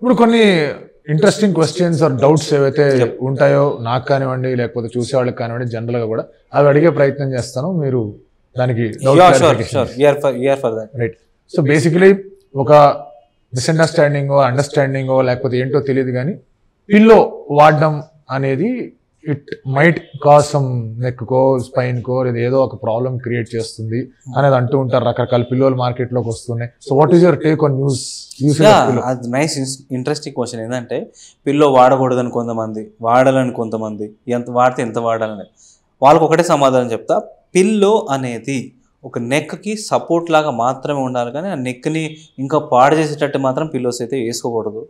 ఇప్పుడు కొన్ని interesting questions are doubts ఏవైతే ఉంటాయో నాకు కానివ్వండి లేకపోతే చూసే వాళ్ళకి కానివ్వండి జనరల్ గా కూడా అవి అడిగే ప్రయత్నం చేస్తాను మీరు దానికి రైట్ సో బేసికలీ ఒక మిస్అండర్స్టాండింగ్ అండర్స్టాండింగ్ లేకపోతే ఏంటో తెలియదు కానీ పిల్లో వాడడం అనేది it might cause some neck కో స్పైన్ కో లేదా ఏదో ఒక ప్రాబ్లం క్రియేట్ చేస్తుంది అనేది అంటూ ఉంటారు రకరకాల పిల్లోలు మార్కెట్ లోకి వస్తున్నాయి so what is your take on news nice interesting question ఏంటంటే పిల్లో వాడకూడదని కొంతమంది వాడాలని కొంతమంది ఎంత వాడితే ఎంత వాడాలని వాళ్ళకి ఒకటే సమాధానం చెప్తా పిల్లో అనేది ఒక నెక్కి సపోర్ట్ లాగా మాత్రమే ఉండాలి కానీ ఆ నెక్ని ఇంకా పాడు చేసేటట్టు మాత్రం పిల్లోస్ అయితే వేసుకోకూడదు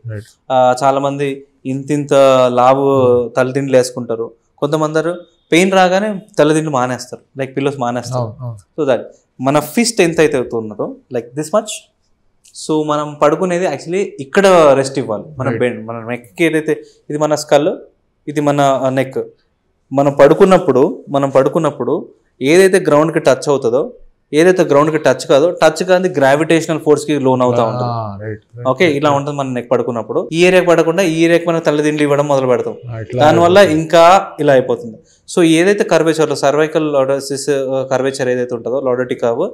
చాలామంది ఇంత లావు తలదిండ్లు వేసుకుంటారు కొంతమంది పెయిన్ రాగానే తలదిండ్లు మానేస్తారు లైక్ పిల్లోస్ మానేస్తారు సో దట్ మన ఫిస్ట్ ఎంత అయితే అవుతున్నదో లైక్ దిస్ మచ్ సో మనం పడుకునేది యాక్చువల్లీ ఇక్కడ రెస్ట్ ఇవ్వాలి మన బెండ్ మన నెక్కి ఏదైతే ఇది మన స్కల్ ఇది మన నెక్ మనం పడుకున్నప్పుడు ఏదైతే గ్రౌండ్కి టచ్ అవుతుందో ఏదైతే గ్రౌండ్కి టచ్ కాదో టచ్ కాదు గ్రావిటేషనల్ ఫోర్స్కి లోన్ అవుతా ఉంటుంది ఓకే ఇలా ఉంటుంది మన నెక్ పడుకున్నప్పుడు ఈ ఏరియాకి పడకుండా ఈ ఏరియాకి మనం తల్లిదిండ్లు ఇవ్వడం మొదలు పెడతాం దానివల్ల ఇంకా ఇలా అయిపోతుంది సో ఏదైతే కర్వేచర్లో సర్వైకల్ లాడోసిస్ కర్వేచర్ ఏదైతే ఉంటుందో లాడోటి కర్వ్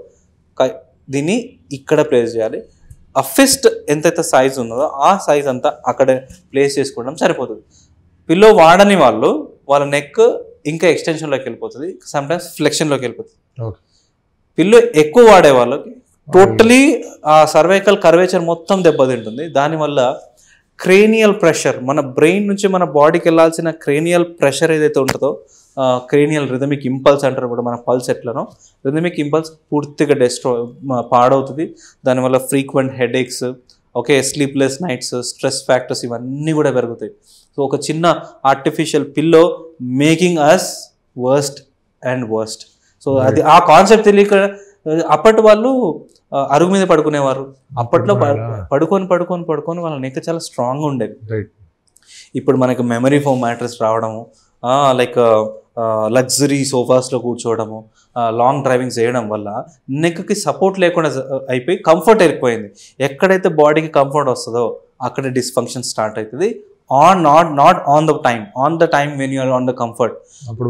దీన్ని ఇక్కడ ప్లేస్ చేయాలి ఆ ఫిస్ట్ ఎంతైతే సైజ్ ఉన్నదో ఆ సైజ్ అంతా అక్కడ ప్లేస్ చేసుకోవడం సరిపోతుంది పిల్లో వాడని వాళ్ళ నెక్ ఇంకా ఎక్స్టెన్షన్లోకి వెళ్ళిపోతుంది సమ్టైమ్స్ ఫ్లెక్షన్లోకి వెళ్ళిపోతుంది పిల్లో ఎక్కువ వాడే వాళ్ళకి టోటలీ ఆ సర్వైకల్ కర్వేచర్ మొత్తం దెబ్బతింటుంది దానివల్ల క్రేనియల్ ప్రెషర్ మన బ్రెయిన్ నుంచి మన బాడీకి వెళ్ళాల్సిన క్రేనియల్ ప్రెషర్ ఏదైతే ఉంటుందో క్రేనియల్ రిథమిక్ ఇంపల్స్ అంటారు కూడా మన పల్స్ ఎట్లనో రిథమిక్ ఇంపల్స్ పూర్తిగా పాడవుతుంది దానివల్ల frequent headaches okay sleepless nights stress factors ఇవన్నీ కూడా పెరుగుతాయి సో ఒక చిన్న artificial pillow making us worst and worst so అది ఆ కాన్సెప్ట్ తెలియక అప్పటి వాళ్ళు అరుగు మీద పడుకునేవారు అప్పట్లో పడుకొని వాళ్ళ నెక్ చాలా స్ట్రాంగ్గా ఉండేది ఇప్పుడు మనకి మెమరీ ఫోమ్ మ్యాట్రెస్ రావడము లైక్ లగ్జరీ సోఫాస్లో కూర్చోవడము లాంగ్ డ్రైవింగ్ చేయడం వల్ల నెక్కి సపోర్ట్ లేకుండా అయిపోయి కంఫర్ట్ ఎక్కువైంది ఎక్కడైతే బాడీకి కంఫర్ట్ వస్తుందో అక్కడ డిస్ఫంక్షన్ స్టార్ట్ అవుతుంది not on the time when you are on the comfort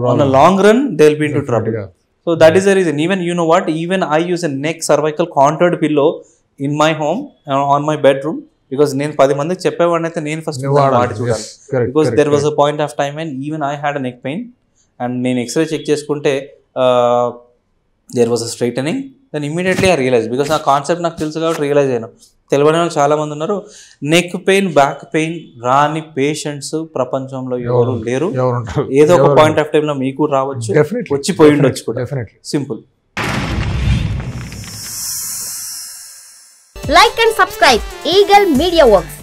on the long run they'll be into trouble so that is the reason even you know what even I use a neck cervical contoured pillow in my home on my bedroom because నేను 10 మందికి చెప్పేవాడిని అయితే నేను first వాడి చూడాలి because there was a point of time when even I had a neck pain and నేను x ray check చేసుకుంటే there was a straightening then immediately I realized because నా కాన్సెప్ట్ నాకు తెలుసు కాబట్టి రియలైజ్ అయ్యాను తెలియని వాళ్ళు చాలా మంది ఉన్నారు నెక్ పెయిన్ బ్యాక్ పెయిన్ రాని పేషెంట్స్ ప్రపంచంలో ఎవరు లేరు ఏదో ఒక పాయింట్ ఆఫ్ టైంలో మీకు రావచ్చు వచ్చిపోయి ఉండొచ్చు కూడా simple like and subscribe eagle media works